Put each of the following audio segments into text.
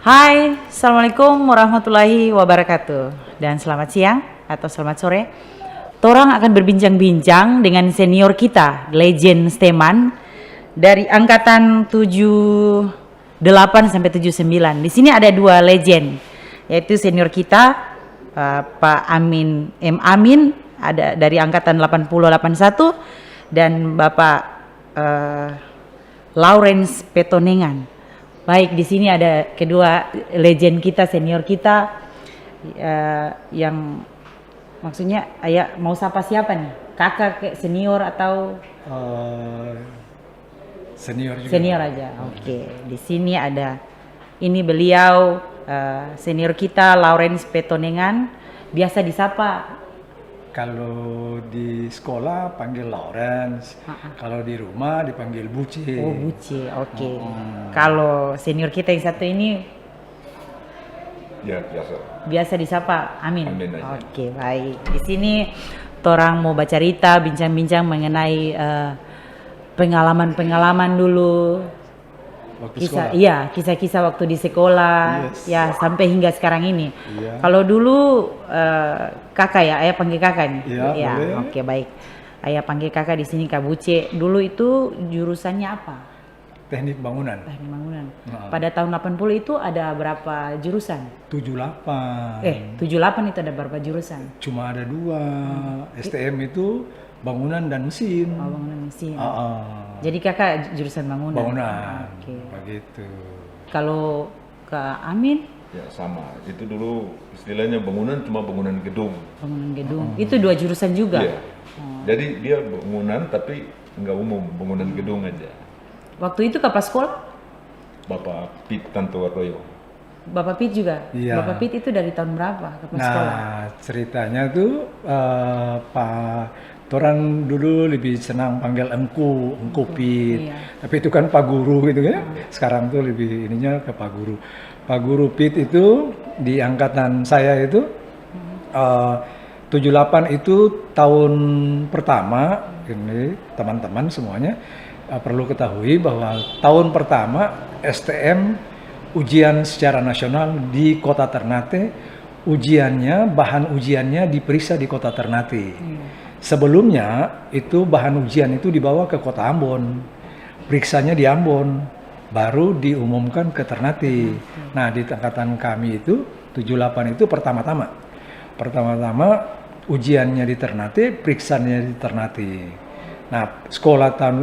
Hai, Assalamualaikum warahmatullahi wabarakatuh. Dan selamat siang atau selamat sore. Torang akan berbincang-bincang dengan senior kita, legend Steman dari angkatan 78 sampai 79. Di sini ada dua legend, yaitu senior kita Pak Amin M Amin ada dari angkatan 8081 dan Bapak Lawrence Petonengan. Baik, di sini ada kedua legend kita, senior kita yang maksudnya ayah mau sapa siapa nih? Kakak, senior atau senior juga. senior aja. Oke. Di sini ada ini beliau senior kita Lawrence Petonengan, biasa disapa. Kalau di sekolah panggil Lawrence, kalau di rumah dipanggil Buce. Oh, Buce. Oke. Kalau senior kita yang satu ini Ya, biasa. biasa disapa Amin. Amin aja. Oke, baik. Di sini orang mau baca cerita, bincang-bincang mengenai pengalaman-pengalaman dulu. Waktu Kisah, sekolah. iya, kisah-kisah waktu di sekolah, Yes. ya sampai hingga sekarang ini. Iya. Kalau dulu kakak ya, ayah panggil kakak nih. Iya, boleh. Oke, baik. Ayah panggil kakak di sini Kak Buce. Dulu itu jurusannya apa? Teknik bangunan. Teknik bangunan. Nah. Pada tahun 80 itu ada berapa jurusan? 78. 78 itu ada berapa jurusan? Cuma ada dua. STM itu bangunan dan mesin. Oh, bangunan mesin. Jadi Jadi kakak jurusan bangunan. bangunan. Oke. Begitu. Kalau Kak Amin Ya, sama. Itu dulu istilahnya bangunan cuma bangunan gedung. bangunan gedung. Itu dua jurusan juga. Iya. Jadi dia bangunan tapi nggak umum, bangunan gedung aja. Waktu itu kapan sekolah? Bapak Pit Tanto Arroyo. Bapak Pit juga. Iya. Bapak Pit itu dari tahun berapa kapan sekolah? Nah, ceritanya tuh Pak Toran dulu lebih senang panggil Engku Pit. Iya. Tapi itu kan Pak Guru gitu kan. Sekarang tuh lebih ininya ke Pak Guru. Pak Guru Pit itu di angkatan saya itu 78 itu tahun pertama. Ini teman-teman semuanya perlu ketahui bahwa tahun pertama STM ujian secara nasional di Kota Ternate, bahan ujiannya diperiksa di Kota Ternate. Sebelumnya itu bahan ujian itu dibawa ke Kota Ambon, periksanya di Ambon, baru diumumkan ke Ternate. Nah, di angkatan kami itu 78 itu pertama-tama ujiannya di Ternate, periksanya di Ternate. Nah, sekolah tahun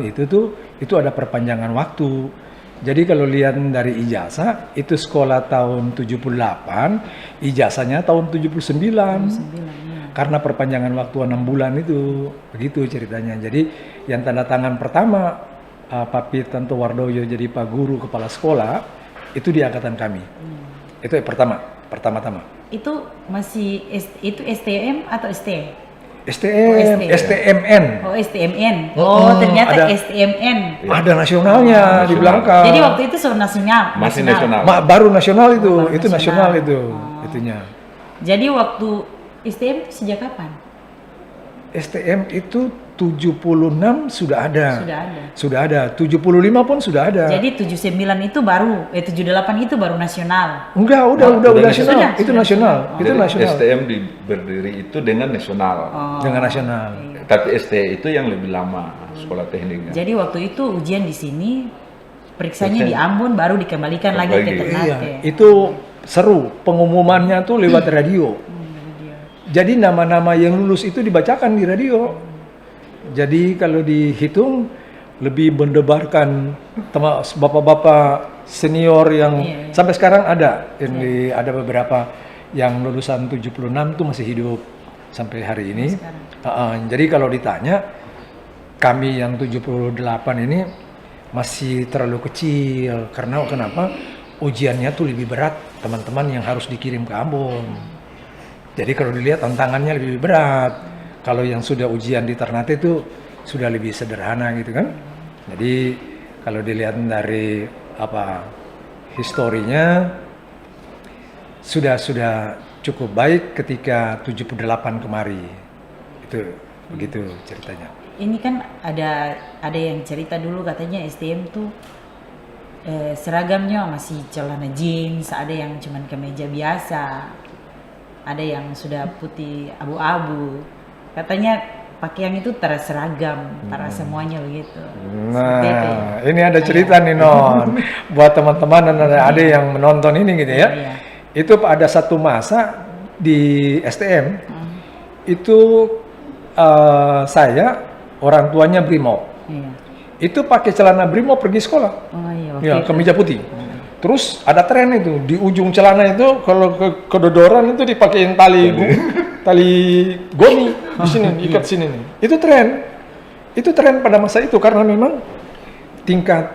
itu ada perpanjangan waktu. Jadi kalau lihat dari ijazah, itu sekolah tahun 78, ijazahnya tahun 79. Karena perpanjangan waktu 6 bulan itu, begitu ceritanya. Jadi yang tanda tangan pertama, Pak Pit Tanto Wardoyo jadi Pak Guru Kepala Sekolah, itu di angkatan kami. Itu yang pertama-tama. Itu masih itu STM atau ST? STM, STM. STMN. Oh, STMN. Oh, ternyata ada- STMN. Ada nasionalnya di nasional. belakang. Jadi waktu itu nasional. Masih nasional. Baru nasional itu, Oh, baru itu nasional. nasional itu, itunya. Jadi waktu STM itu sejak kapan? STM itu 76 sudah ada. Sudah ada. 75 pun sudah ada. Jadi 79 itu baru, 78 itu baru nasional. Udah Sudah nasional. nasional. Itu nasional. Itu Jadi nasional. STM berdiri itu dengan nasional. Dengan nasional. Tapi ST itu yang lebih lama, sekolah tekniknya. Jadi waktu itu ujian di sini, periksanya di Ambon, baru dikembalikan lagi ke Kembali. Ternate. Iya, itu seru. Pengumumannya tuh lewat radio. Jadi nama-nama yang lulus itu dibacakan di radio. Jadi kalau dihitung lebih mendebarkan bapak-bapak senior yang Iya. sampai sekarang ada. Ada beberapa yang lulusan 76 tuh masih hidup sampai hari ini. Jadi kalau ditanya kami yang 78 ini masih terlalu kecil karena kenapa? Ujiannya tuh lebih berat teman-teman yang harus dikirim ke Ambon. Jadi kalau dilihat tantangannya lebih berat. Kalau yang sudah ujian di Ternate itu sudah lebih sederhana gitu kan. Jadi kalau dilihat dari historinya sudah cukup baik ketika 78 kemari. Itu begitu ceritanya. Ini kan ada yang cerita dulu katanya STM tuh Seragamnya masih celana jeans, ada yang cuman kemeja biasa, ada yang sudah putih abu-abu. Katanya pakaian itu terseragam, semuanya begitu. Seperti itu ya. Nah, ini ada cerita nih Non, buat teman-teman dan ada yang menonton ini gitu ya. Iya. Itu ada satu masa di STM, itu saya orang tuanya Brimob. Iya. Itu pakai celana Brimob pergi sekolah. Oh iya, waktu Ya, itu. kemeja putih. Terus ada tren itu di ujung celana itu kalau kedodoran itu dipakein tali goni di sini, ikat sini nih. Itu tren. Itu tren pada masa itu karena memang tingkat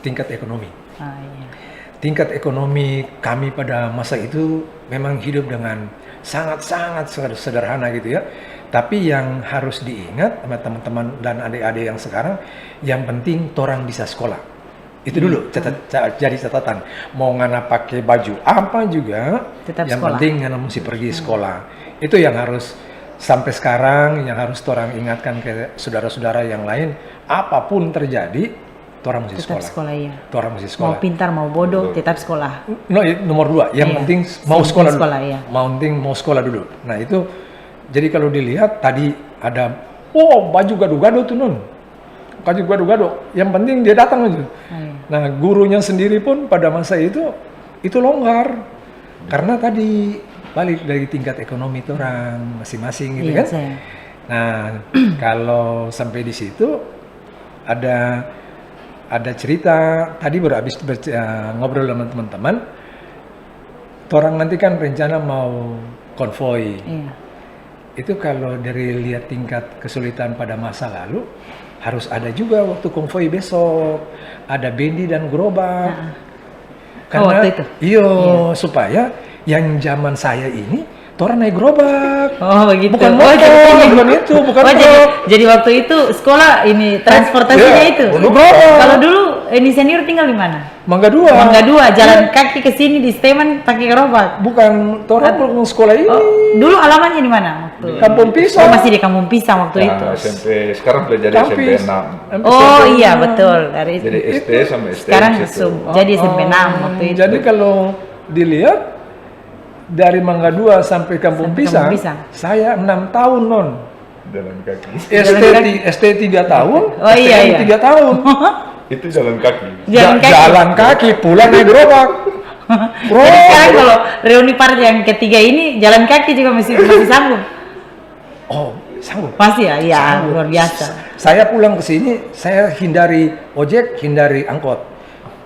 tingkat ekonomi. Ah, iya. Tingkat ekonomi kami pada masa itu memang hidup dengan sangat-sangat sederhana gitu ya. Tapi yang harus diingat sama teman-teman dan adik-adik yang sekarang, yang penting torang bisa sekolah. Itu dulu jadi catatan. Mau ngana pakai baju apa juga, Tetap yang sekolah. penting ngana mesti pergi sekolah. Itu yang harus sampai sekarang yang harus torang ingatkan ke saudara-saudara yang lain. Apapun terjadi, torang mesti Tetap sekolah ya. Torang mesti Mau sekolah. pintar mau bodoh tetap sekolah. No, nomor 2, yang Iya. penting mau Yang sekolah penting dulu. sekolah, iya. Mau sekolah dulu. Nah itu, jadi kalau dilihat tadi ada, baju gado-gado tuh Non. Baju gado-gado. Yang penting dia datang aja. Iya. Nah gurunya sendiri pun pada masa itu longgar. Karena tadi balik dari tingkat ekonomi itu orang masing-masing gitu Iya, kan. saya. Nah kalau sampai di situ ada cerita tadi baru habis ngobrol sama teman-teman. Orang nanti kan rencana mau konvoi. Iya. Itu kalau dari lihat tingkat kesulitan pada masa lalu harus ada juga waktu konvoi besok ada bendi dan gerobak. waktu itu? Iya, supaya yang zaman saya ini orang naik gerobak. Oh begitu. Bukan Oh, motor, bukan oh, truk. jadi waktu itu sekolah ini transportasinya Iya, itu. gerobak. Kalau dulu ini senior tinggal di mana? Mangga 2. Mangga 2, jalan kaki ke sini di Steman pakai gerobak. Bukan, orang belum sekolah ini. Oh, dulu alamannya di mana waktu? Kampung Pisang. Oh, masih di Kampung Pisang waktu itu. Nah, SMP sekarang belajar Kampis. SMP 6. Oh iya betul dari Jadi SD sama STM sekarang situ. jadi SMP 6 waktu itu. Jadi kalau dilihat dari Mangga 2 sampai Kampung Sampai Pisang, Kampung Pisang. saya 6 tahun Non. Jalan kaki. ST 3 tahun, Oh, iya, STM iya. 3 tahun. Itu jalan kaki. Jalan kaki. Jalan kaki, pulang naik gerobak. Bro. Jadi sekarang kalau reuni part yang ketiga ini jalan kaki juga masih sanggup. Oh, sanggup. Masih ya, iya Sanggup. luar biasa. Saya pulang ke sini, saya hindari ojek, hindari angkot.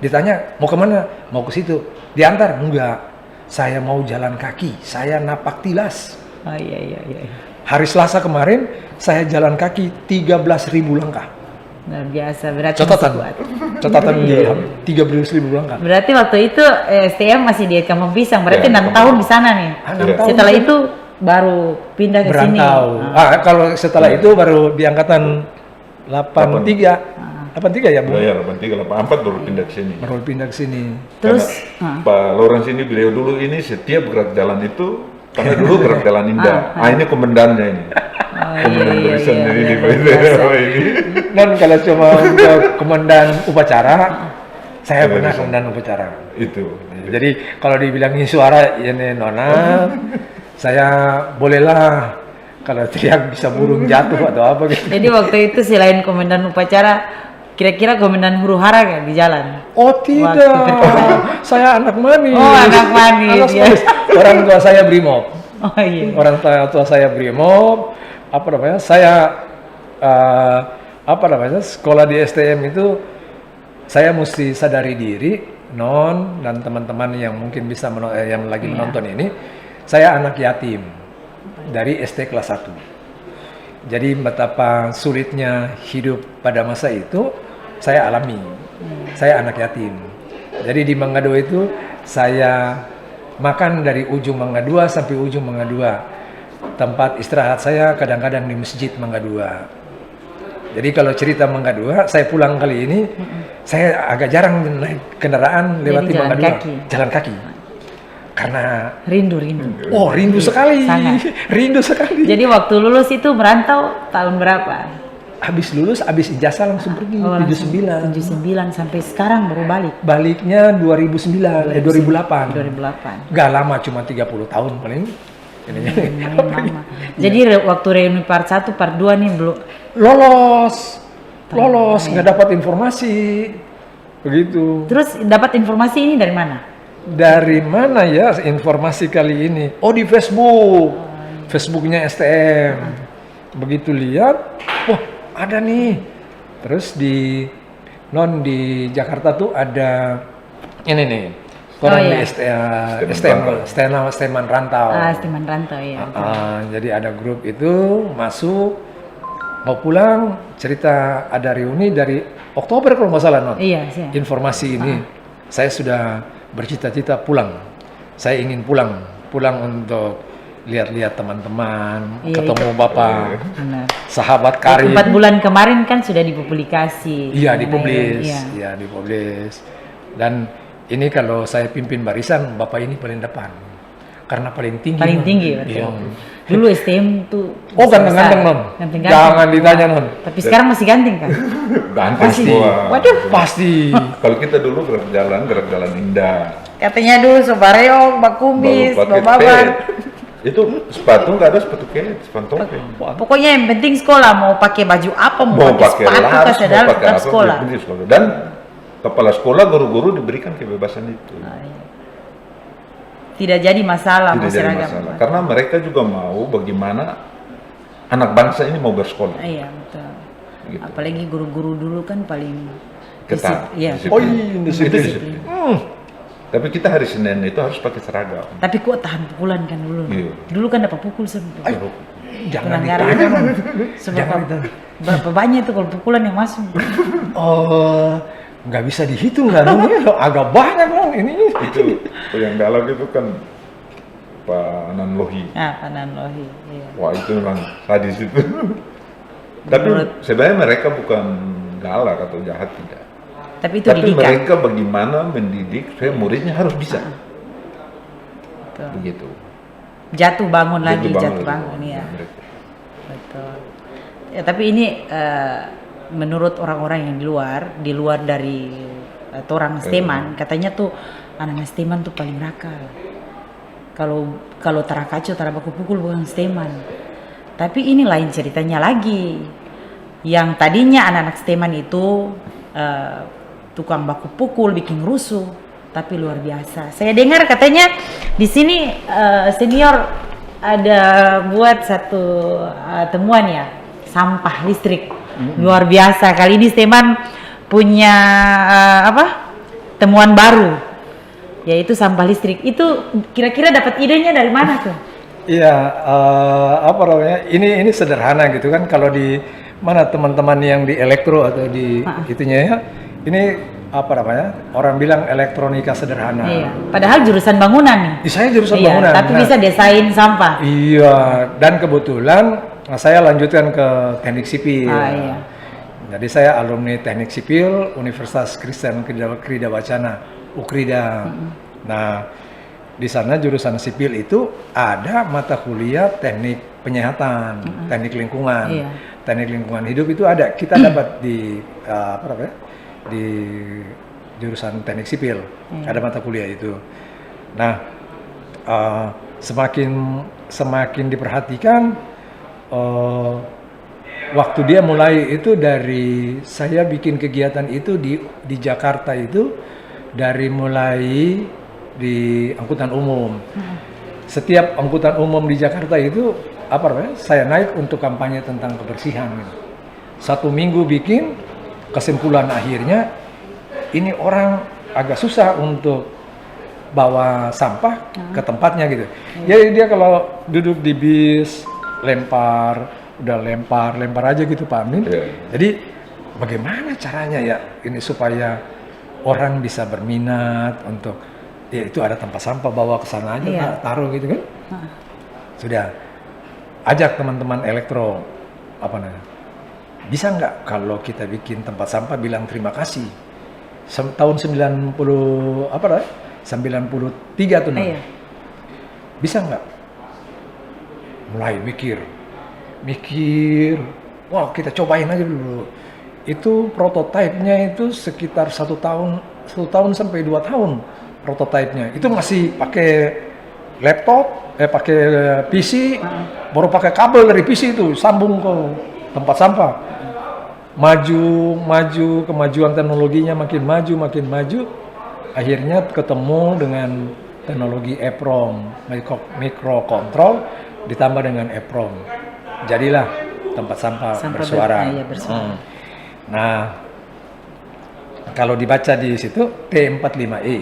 Ditanya, mau kemana? Mau ke situ. Diantar? Enggak. Saya mau jalan kaki, saya napak tilas. Oh iya iya iya. Hari Selasa kemarin, saya jalan kaki 13.000 langkah. Luar biasa, berarti Catatan. masih kuat. Catatan dia 13.000 langkah. Berarti waktu itu STM masih di Kampung Pisang, berarti Ya, 6 tahun di sana nih. 6 tahun Setelah saya itu baru pindah ke sini. berantau. Kalau setelah itu baru di angkatan 83. 83 ya, Bu? Belajar 83, 84 baru pindah ke sini. Baru pindah ke sini. Terus Pak Lawrence ini beliau dulu ini setiap gerak jalan itu karena dulu gerak jalan indah. Ini komandannya ini. Komandan barisannya ini. Ini. Dan kalau cuma untuk komandan upacara, saya pernah komandan upacara. Itu. Jadi kalau dibilangin suara ini Nona, saya bolehlah kalau teriak bisa burung jatuh atau apa gitu. jadi waktu itu selain komandan upacara, kira-kira komandan huru hara nggak di jalan? Oh tidak, saya anak manis. Oh, anak manis, ya. Orang tua saya Brimob. Oh iya. Orang tua saya Brimob. Apa namanya? Saya sekolah di STM itu saya mesti sadari diri, Non dan teman-teman yang mungkin bisa yang lagi menonton ini, saya anak yatim dari SD kelas 1. Jadi betapa sulitnya hidup pada masa itu saya alami. Saya anak yatim. Jadi di Mangga 2 itu saya makan dari ujung Mangga 2 sampai ujung Mangga 2. Tempat istirahat saya kadang-kadang di masjid Mangga 2. Jadi kalau cerita Mangga 2, saya pulang kali ini, saya agak jarang naik kendaraan lewati Jadi Mangga 2. jalan kaki. Jalan kaki. Karena Rindu. oh rindu sekali, Sangat. rindu sekali. Jadi waktu lulus itu merantau tahun berapa? habis lulus, habis ijazah langsung pergi. Oh, 79. 79 sampai sekarang baru balik. Baliknya 2008. 2008. Gak lama, cuma 30 tahun paling. Ininya. Lumayan lama. Jadi waktu reuni part 1, part 2 nih belum Lolos, nggak dapat informasi. Begitu. Terus dapat informasi ini dari mana? Dari mana ya informasi kali ini? Oh, di Facebook. Facebooknya STM. Begitu lihat, wah ada nih. Terus di Jakarta tuh ada ini nih. Orang iya. di STM Rantau. Steman Rantau ya. Jadi ada grup itu masuk, mau pulang, cerita ada reuni dari Oktober kalau nggak salah, Non. Iya, sih. Informasi ini, saya sudah bercita-cita pulang. Saya ingin pulang untuk lihat-lihat teman-teman, Iya, ketemu Bapak, Benar. sahabat karib. 4 bulan kemarin kan sudah dipublikasi. Iya, dipublis. Iya. Iya, dipublis. Dan ini kalau saya pimpin barisan, Bapak ini paling depan. Karena paling tinggi. Paling Non. tinggi, betul. Iya. Dulu STM tuh Oh, ganteng-ganteng, Non. Ganteng-ganteng. Jangan ditanya, Non. Tapi sekarang masih ganteng kan? Ganteng Pasti. semua. Waduh. Pasti. Kalau kita dulu gerak jalan indah. Katanya dulu sobareong, bakumis, Baru pakai bababan. pet. Itu sepatu nggak ada sepatu kets, sepatu pet. Pokoknya yang penting sekolah, mau pakai baju apa, Mau pakai sepatu las, ke sedal, mau pakai tetap apa, sekolah. yang penting sekolah. Dan kepala sekolah, guru-guru diberikan kebebasan itu. Tidak jadi masalah Tidak mau jadi seragam. masalah. Karena mereka juga mau bagaimana anak bangsa ini mau bersekolah. Iya, betul. Gitu. Apalagi guru-guru dulu kan paling Ketat. Iya. Disiplin. Oh iya, Itu disiplin. Tapi kita hari Senin itu harus pakai seragam. Tapi kok tahan pukulan kan dulu. Iya. Dulu kan dapat pukul semua. Jangan Pelanggaran. ditanya, Non. Sebab Jangan ditanya. berapa banyak itu kalau pukulan yang masuk? Oh, nggak bisa dihitung lah, Non. Agak banyak, Non. Ini. Itu yang galak itu kan Pak Anan Lohi. Panan lohi. Iya. Wah, itu memang sadis itu. Tapi Menurut- sebenarnya mereka bukan galak atau jahat, tidak. Tapi itu Tapi didikan. mereka bagaimana mendidik supaya muridnya harus bisa. Betul. Begitu. Jatuh bangun lagi, Jatuh jatuh bangun. bangun ya. Mereka. Betul. Ya, tapi ini menurut orang-orang yang di luar dari orang Steman, katanya tuh anak Steman tuh paling nakal. Kalau tarakaco, tarabaku pukul bukan Steman. Tapi ini lain ceritanya lagi. Yang tadinya anak-anak Steman itu tukang baku pukul, bikin rusuh, tapi luar biasa. Saya dengar katanya di sini senior ada buat satu temuan ya, sampah listrik. Luar biasa. Kali ini Steman punya temuan baru, yaitu sampah listrik. Itu kira-kira dapat idenya dari mana tuh? Iya, apa namanya? Ini sederhana gitu kan. Kalau di mana teman-teman yang di elektro atau di itunya ya, ini apa namanya? Orang bilang elektronika sederhana. Iya. Padahal jurusan bangunan nih. Saya jurusan Iya, bangunan. tapi Nah, bisa desain sampah. Iya, dan kebetulan saya lanjutkan ke teknik sipil. Iya. Jadi saya alumni teknik sipil Universitas Kristen Krida Wacana, UKRIDA. Nah, di sana jurusan sipil itu ada mata kuliah teknik penyehatan, teknik lingkungan. Iya. Teknik lingkungan hidup itu ada. Kita dapat di apa namanya? Di jurusan teknik sipil. Ada mata kuliah itu. Nah, semakin diperhatikan waktu dia mulai itu dari saya bikin kegiatan itu di Jakarta itu dari mulai di angkutan umum. Setiap angkutan umum di Jakarta itu apa namanya? Saya naik untuk kampanye tentang kebersihan. Satu minggu bikin, kesimpulan akhirnya ini orang agak susah untuk bawa sampah ke tempatnya gitu. Jadi dia kalau duduk di bis udah lempar aja gitu Pak Amin. Jadi bagaimana caranya ya ini supaya orang bisa berminat untuk ya itu ada tempat sampah, bawa ke sana aja Pak, taruh gitu kan. Sudah ajak teman-teman elektro apa namanya, bisa nggak kalau kita bikin tempat sampah bilang terima kasih. Tahun 93 tuh bisa nggak? Mulai mikir, wah kita cobain aja dulu. Itu prototipenya itu sekitar 1 tahun sampai 2 tahun prototipenya. Itu masih pakai laptop, pakai PC, baru pakai kabel dari PC itu sambung ke tempat sampah. Maju, kemajuan teknologinya makin maju. Akhirnya ketemu dengan teknologi EEPROM, microcontrol, ditambah dengan EEPROM. Jadilah tempat sampah bersuara. Bersuara. Nah, kalau dibaca di situ T45E.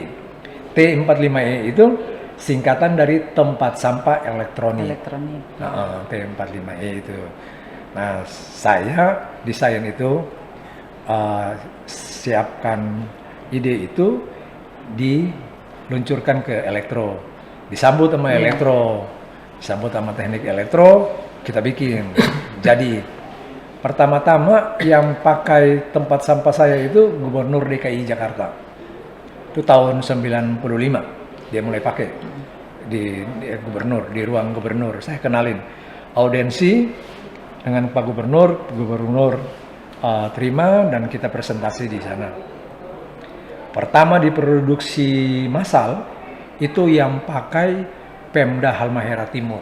T45E itu singkatan dari tempat sampah elektronik. T45E itu. Nah, saya desain itu siapkan ide itu diluncurkan ke elektro. Disambut sama elektro. Disambut sama teknik elektro, kita bikin. Jadi pertama-tama yang pakai tempat sampah saya itu Gubernur DKI Jakarta. Itu tahun 95 dia mulai pakai di gubernur, di ruang gubernur. Saya kenalin audiensi dengan Pak Gubernur terima dan kita presentasi di sana. Pertama diproduksi massal itu yang pakai Pemda Halmahera Timur.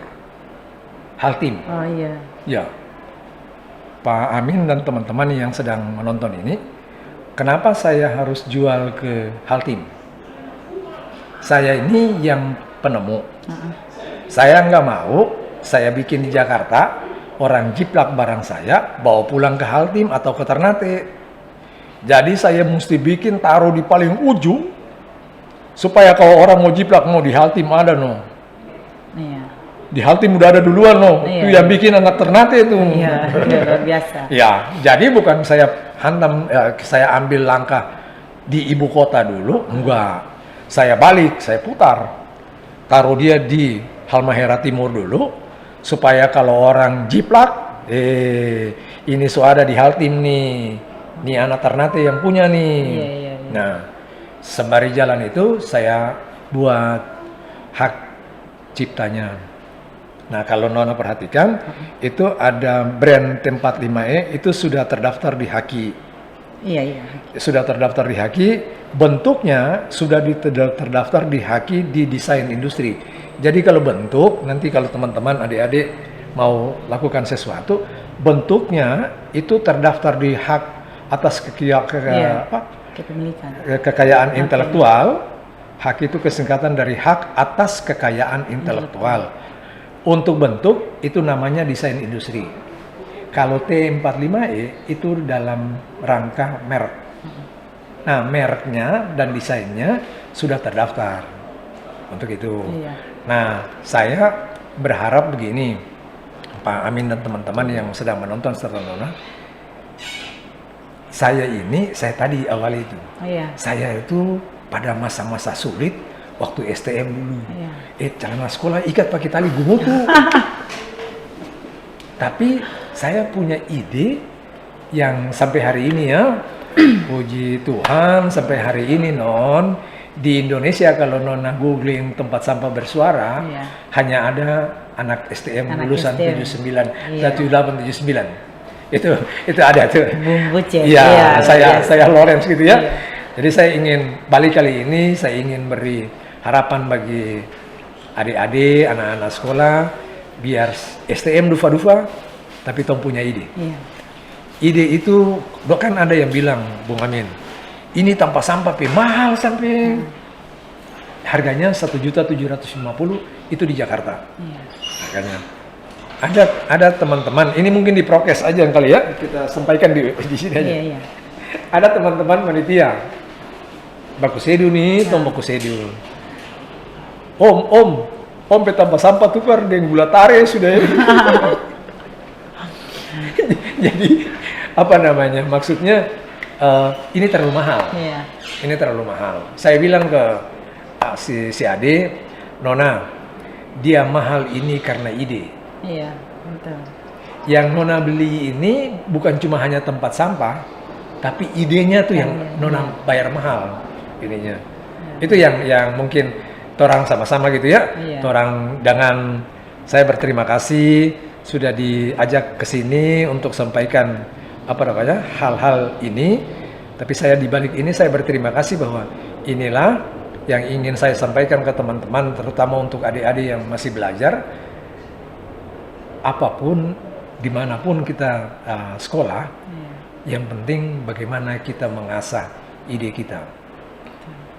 Haltim. Oh iya. Ya. Pak Amin dan teman-teman yang sedang menonton ini, kenapa saya harus jual ke Haltim? Saya ini yang penemu. Saya nggak mau saya bikin di Jakarta, orang jiplak barang saya, bawa pulang ke Haltim atau ke Ternate. Jadi saya mesti bikin taruh di paling ujung, supaya kalau orang mau jiplak, mau di Haltim ada Iya. Di Haltim udah ada duluan itu yang bikin anak Ternate itu. Iya, luar biasa. Ya, jadi bukan saya hantam, saya ambil langkah di ibu kota dulu, enggak. Saya balik, saya putar, taruh dia di Halmahera Timur dulu, supaya kalau orang jiplak, ini ada di Haltim nih anak Ternate yang punya nih. Iya. Nah, sembari jalan itu saya buat hak ciptanya. Nah, kalau Nona perhatikan, itu ada brand T45E itu sudah terdaftar di Haki. Iya. Sudah terdaftar di Haki, bentuknya sudah terdaftar di Haki di desain industri. Jadi kalau bentuk, nanti kalau teman-teman adik-adik mau lakukan sesuatu, bentuknya itu terdaftar di hak atas kekayaan intelektual. Hak itu kesingkatan dari hak atas kekayaan intelektual. Untuk bentuk itu namanya desain industri. Kalau T45E itu dalam rangka merek. Nah, mereknya dan desainnya sudah terdaftar untuk itu. Iya. Nah, saya berharap begini, Pak Amin dan teman-teman yang sedang menonton serta Nona, saya tadi awal itu, saya itu pada masa-masa sulit waktu STM dulu. Celana sekolah ikat pakai tali gumutu. Tapi saya punya ide yang sampai hari ini ya, puji Tuhan sampai hari ini di Indonesia kalau Nona googling tempat sampah bersuara, hanya ada anak STM lulusan 79, 78, 79. Itu ada tuh. Bumbu cek. Iya, saya Lawrence gitu ya. Jadi saya ingin balik kali ini, saya ingin beri harapan bagi adik-adik, anak-anak sekolah, biar STM dufa-dufa, tapi Tom punya ide. Ide itu, kan ada yang bilang, Bung Amin, ini tanpa sampah, mahal sampai harganya 1.750.000 itu di Jakarta. Harganya. Ada teman-teman, ini mungkin di prokes aja kali ya, kita sampaikan di sini aja. Ada teman-teman panitia, bakusedu nih, Tom bakusedu. Om, petambah sampah tukar dengan gula tare sudah ya. Jadi apa namanya? Maksudnya ini terlalu mahal. Ini terlalu mahal. Saya bilang ke si Ade, Nona, dia mahal ini karena ide. Iya, betul. Yang Nona beli ini bukan cuma hanya tempat sampah, tapi idenya tuh yang Nona bayar mahal. Ininya. Itu yang mungkin orang sama-sama gitu ya. Orang dengan saya berterima kasih sudah diajak ke sini untuk sampaikan hal-hal ini. Tapi saya di balik ini saya berterima kasih bahwa inilah yang ingin saya sampaikan ke teman-teman, terutama untuk adik-adik yang masih belajar. Apapun, dimanapun kita sekolah, yang penting bagaimana kita mengasah ide kita.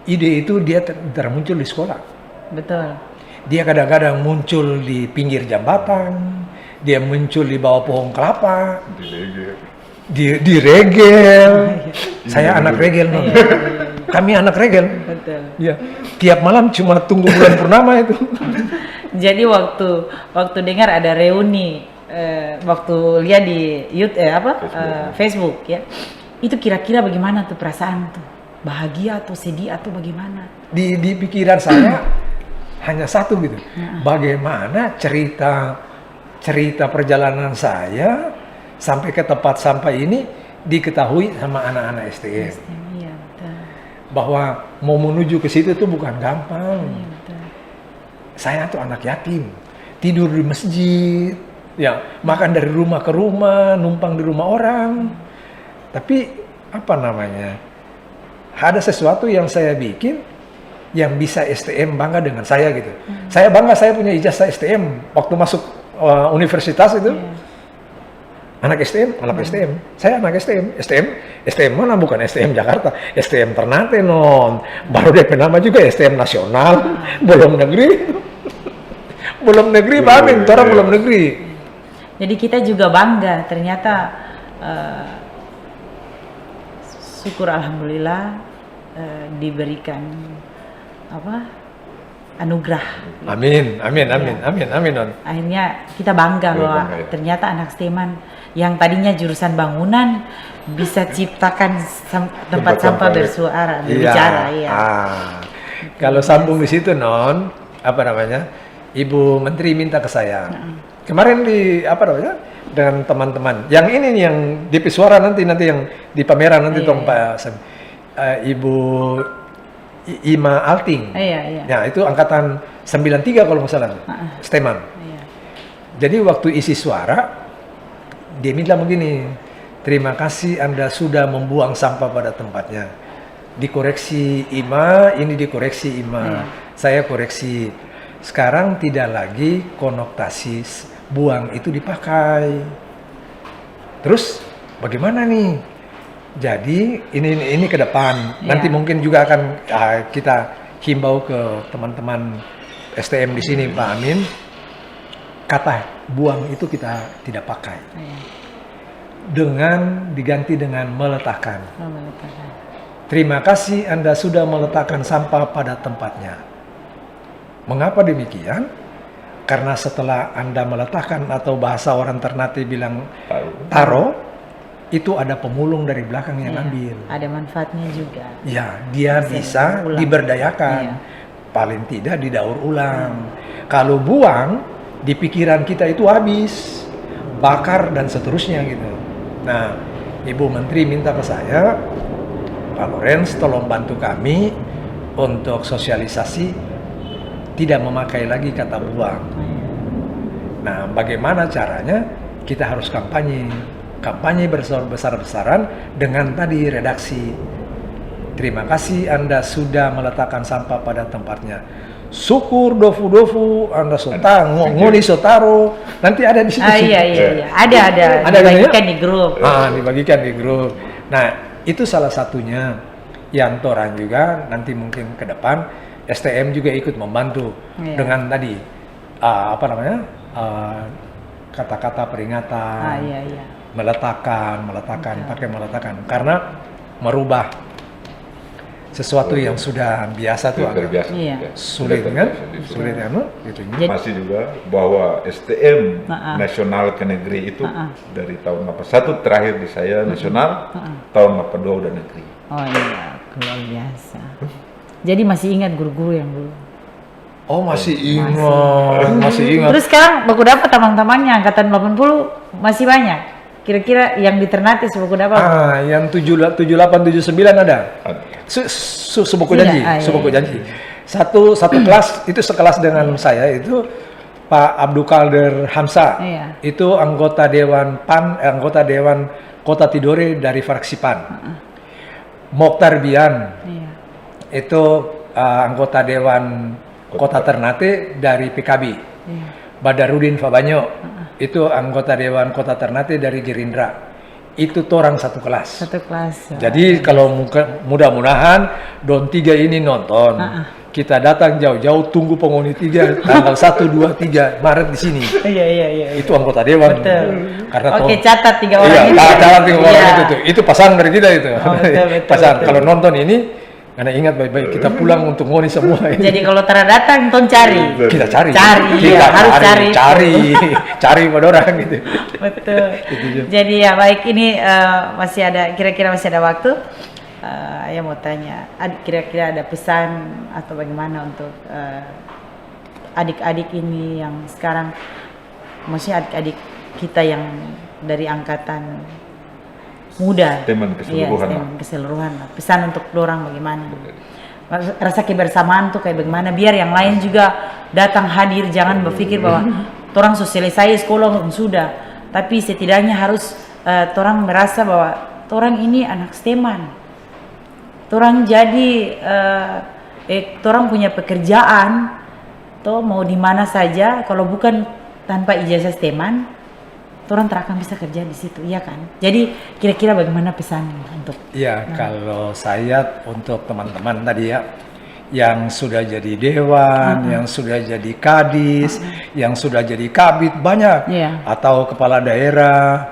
Ide itu dia termuncul di sekolah. Betul. Dia kadang-kadang muncul di pinggir jembatan, dia muncul di bawah pohon kelapa, di regel. Saya anak regel, no. Kami anak regel. Betul. Ya, tiap malam cuma tunggu bulan purnama itu. Jadi waktu dengar ada reuni, waktu lihat di Facebook ya, itu kira-kira bagaimana tuh perasaan tuh? Bahagia atau sedih atau bagaimana? Di pikiran saya hanya satu gitu. Bagaimana cerita perjalanan saya sampai ke tempat sampah ini diketahui sama anak-anak STM. Iya, betul. Bahwa mau menuju ke situ tuh bukan gampang. Iya, betul. Saya tuh anak yatim, tidur di masjid, ya makan dari rumah ke rumah, numpang di rumah orang. Tapi ada sesuatu yang saya bikin yang bisa STM bangga dengan saya gitu. Saya bangga saya punya ijazah STM waktu masuk universitas itu. Anak STM, saya anak STM mana bukan STM Jakarta, STM Ternate non, baru DP nama juga STM nasional, belum negeri, belum negeri, Pak, orang belum negeri. Jadi kita juga bangga, ternyata syukur alhamdulillah diberikan anugerah. Amin non. Akhirnya kita bangga bahwa ternyata anak STEMan yang tadinya jurusan bangunan bisa ciptakan tempat sampah bersuara, berbicara. Iya. Kalau sambung di situ non, Ibu Menteri minta ke saya. Kemarin dengan teman-teman. Yang ini nih yang DP suara nanti yang di pameran nanti Pak Ibu Ima Alting. Iya. Ya, itu angkatan 93 kalau nggak salah. STEMan. Iya. Jadi waktu isi suara dia minta begini, terima kasih Anda sudah membuang sampah pada tempatnya. Dikoreksi Ima, ini dikoreksi Ima. Saya koreksi. Sekarang tidak lagi konotasi buang itu dipakai. Terus bagaimana nih? Jadi ini ke depan. Nanti mungkin juga akan kita himbau ke teman-teman STM di sini, Pak Amin. Kata buang itu kita tidak pakai. Dengan diganti dengan meletakkan. Terima kasih Anda sudah meletakkan sampah pada tempatnya. Mengapa demikian? Karena setelah Anda meletakkan atau bahasa orang Ternate bilang taro, itu ada pemulung dari belakang yang ambil. Ada manfaatnya juga. Ya, dia bisa diberdayakan. Paling tidak didaur ulang. Kalau buang, di pikiran kita itu habis, bakar dan seterusnya gitu. Nah, Ibu Menteri minta ke saya, Pak Lorenz tolong bantu kami untuk sosialisasi tidak memakai lagi kata buang. Nah, bagaimana caranya? Kita harus kampanye besar-besaran dengan tadi redaksi. Terima kasih Anda sudah meletakkan sampah pada tempatnya. Syukur dofu Anda ngoni sotaro. Nanti ada di situ. Iya. Ada dibagikan di grup. Dibagikan di grup. Nah, itu salah satunya yang Toran juga nanti mungkin ke depan STM juga ikut membantu dengan tadi kata-kata peringatan. Meletakkan, pakai meletakkan karena merubah sesuatu yang sudah biasa tuh agak sulit kan? Sulit kan? Gitu. Masih juga bahwa STM nasional ke negeri itu dari tahun 81 terakhir di saya nasional, tahun 82 udah negeri. Oh iya, luar biasa. Jadi masih ingat guru-guru yang dulu? Oh masih ingat. Terus sekarang baku dapat teman-temannya angkatan 80 masih banyak? Kira-kira yang di Ternate sebuku dapat? Yang 78, 79 ada. Sebuku janji, sebuku janji. Satu kelas itu sekelas dengan saya itu Pak Abdul Qadir Hamzah, Iya. itu anggota Dewan PAN, anggota Dewan Kota Tidore dari fraksi PAN. Mokhtar Bian, Iya. itu anggota Dewan Kota Ternate dari PKB. Iya. Badarudin Fabanyo, itu anggota Dewan Kota Ternate dari Gerindra. Itu orang satu kelas. Satu kelas. Jadi kalau mudah-mudahan Don 3 ini nonton, kita datang jauh-jauh tunggu penghuni 3 tanggal 1, 2, 3 Maret di sini. Iya. Itu anggota Dewan. Betul. Karena Oke, catat 3 orang iya, itu. catat 3 orang Iya. itu tuh. Itu pasangan dari kita itu. Oh, betul, Pasangan. betul. Kalau nonton ini, karena ingat baik-baik kita pulang untuk ngoni semua. Jadi kalau Tara datang, ton cari. Kita cari. Cari, Kita iya, harus cari. Cari pada orang gitu. Betul. Jadi ya baik, ini masih ada, kira-kira masih ada waktu. Ya mau tanya, kira-kira ada pesan atau bagaimana untuk adik-adik ini yang sekarang, maksudnya adik-adik kita yang dari angkatan muda, Teman keseluruhan. Iya, teman keseluruhan. Pesan untuk orang bagaimana? Rasa kebersamaan tuh kayak bagaimana? Biar yang lain juga datang hadir, jangan berpikir bahwa orang selesai sekolah sudah, tapi setidaknya harus orang merasa bahwa orang ini anak STEMan. Orang jadi orang punya pekerjaan, toh mau di mana saja, kalau bukan tanpa ijazah STEMan, orang tak akan bisa kerja di situ, iya kan? Jadi kira-kira bagaimana pesan untuk? Ya, kalau saya untuk teman-teman tadi ya, yang sudah jadi dewan, yang sudah jadi kadis, yang sudah jadi kabid banyak, atau kepala daerah,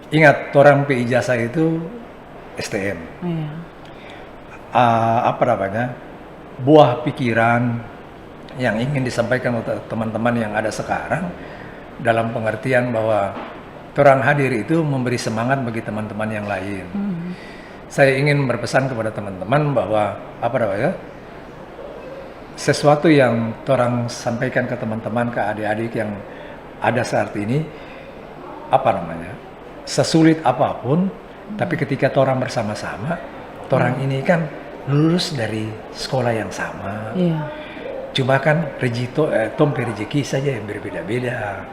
ingat orang ijazah itu STM. Apa namanya? Buah pikiran yang ingin disampaikan untuk teman-teman yang ada sekarang dalam pengertian bahwa orang hadir itu memberi semangat bagi teman-teman yang lain. Saya ingin berpesan kepada teman-teman bahwa apa namanya, sesuatu yang orang sampaikan ke teman-teman, ke adik-adik yang ada saat ini, apa namanya, sesulit apapun, tapi ketika orang bersama-sama, orang ini kan lulus dari sekolah yang sama. Cuma kan tompe rezeki saja yang berbeda-beda.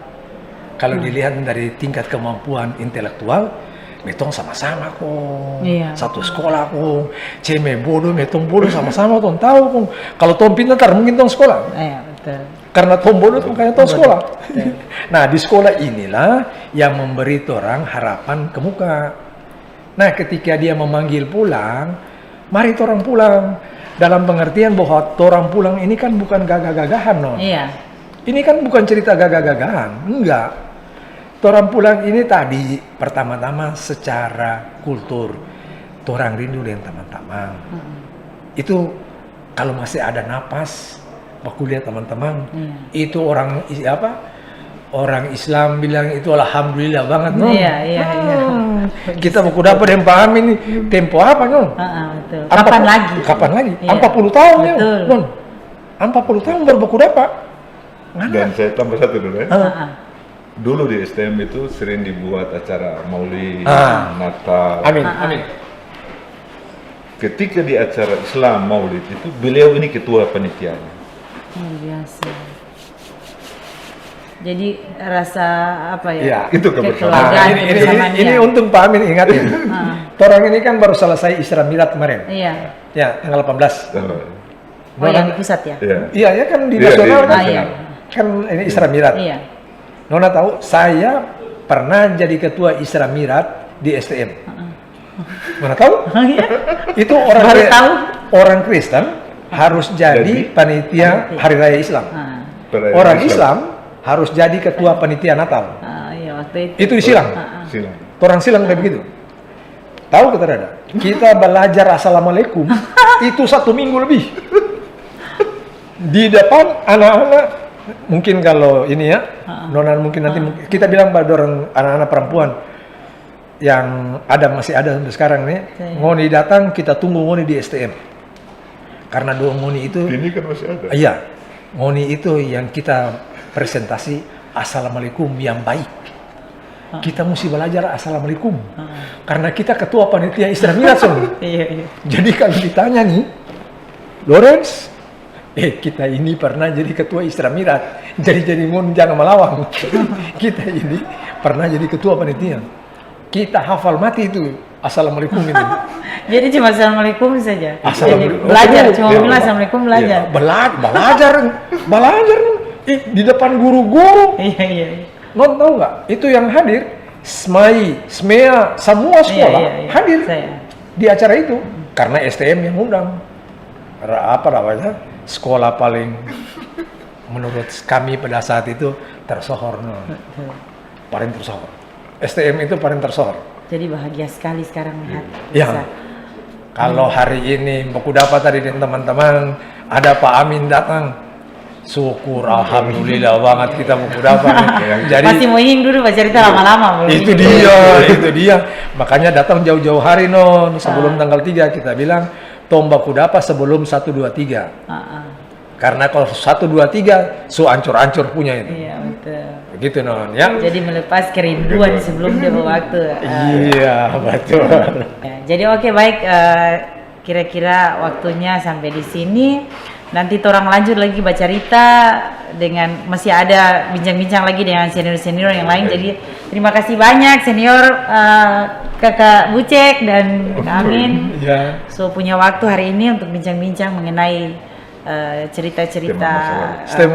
Kalau dilihat dari tingkat kemampuan intelektual, metong sama-sama kok. Satu sekolah kok. Ceme bodoh, metong bodoh sama-sama tong tahu kok. Kalau tong pintar mungkin tong sekolah. Betul. Karena tong bodoh tuh kayak tong sekolah. Nah, di sekolah inilah yang memberi orang harapan ke muka. Nah, ketika dia memanggil pulang, mari orang pulang. Dalam pengertian bahwa orang pulang ini kan bukan gagah-gagahan, no. Ini kan bukan cerita gagah-gagahan, enggak. Orang pulang ini tadi pertama-tama secara kultur, orang rindu dengan teman-teman. Itu kalau masih ada napas, aku lihat teman-teman, itu orang orang Islam bilang itu alhamdulillah banget, no. Kita buku dapat yang paham ini tempo apa, no? Betul. Kapan lagi? 40 tahun ya, non. 40 tahun baru buku dapat. Dan saya tambah satu dulu ya. Dulu di STM itu sering dibuat acara Maulid, Natal. Amin. Ketika di acara Islam Maulid itu beliau ini ketua panitianya. Luar biasa. Jadi rasa apa ya? Iya, itu kebersamaan. Ini untung Pak Amin ingat ya. Orang ini kan baru selesai Isra Mi'raj kemarin. Ya, tanggal 18. Oh, yang di pusat ya? Iya, ya kan di nasional kan. Kan ini Isra Mi'raj. Nona tahu, saya pernah jadi ketua Isra Mi'raj di STM. Nona tahu? Itu orang Kristen harus jadi panitia Hari Raya Islam. Orang Islam harus jadi ketua panitia Natal. Waktu itu di Silang. Orang Silang kayak begitu. Tahu kita ada? Kita belajar Assalamualaikum itu 1 minggu lebih. Di depan anak-anak, mungkin kalau ini ya, Nona mungkin nanti kita bilang pada orang anak-anak perempuan yang masih ada sampai sekarang nih, ngoni datang kita tunggu ngoni di STM. Karena dua ngoni itu ini kan masih ada. Iya. Ngoni itu yang kita presentasi Assalamualaikum yang baik. Kita mesti belajar Assalamualaikum. Karena kita ketua panitia Isra Mi'raj. Jadi kalau ditanya nih, Lawrence, kita ini pernah jadi ketua Istramirat, jadi Munjang Malawang. Kita ini pernah jadi ketua panitia. Kita hafal mati itu Assalamualaikum ini. Jadi cuma Assalamualaikum saja. Assalamualaikum. Jadi belajar, cuma Ya, bilang Assalamualaikum belajar. Belajar. Di depan guru-guru. Iya. Non tahu nggak? Itu yang hadir, SMAI, SMEA, semua sekolah Iya. hadir Saya. di acara itu. Karena STM yang undang. Apa namanya? Sekolah paling menurut kami pada saat itu tersohor. Paling tersohor. STM itu paling tersohor. Jadi bahagia sekali sekarang lihat. Ya. Kalau hari ini Baku dapat tadi dan teman-teman ada Pak Amin datang, syukur alhamdulillah banget kita Baku dapat. Jadi Masih mau ingin dulu baca cerita lama-lama. itu dia. Makanya datang jauh-jauh hari sebelum tanggal 3 kita bilang Tom Baku dapat sebelum 1 2 3. Karena kalau 1 2 3 ancur-ancur punya itu. Iya betul. Begitu ya. Jadi melepas kerinduan sebelum dia waktu. Iya, betul. Ya, jadi oke baik, kira-kira waktunya sampai di sini. Nanti orang lanjut lagi baca cerita dengan masih ada bincang-bincang lagi dengan senior-senior yang lain. Jadi terima kasih banyak senior Kakak Bucek dan Kak Amin. Ya. So punya waktu hari ini untuk bincang-bincang mengenai cerita-cerita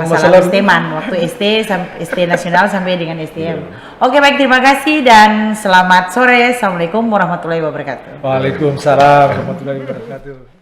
masalah STEMan waktu ST nasional sampai dengan STM. Oke baik, terima kasih dan selamat sore. Assalamualaikum warahmatullahi wabarakatuh. Waalaikumsalam warahmatullahi wabarakatuh.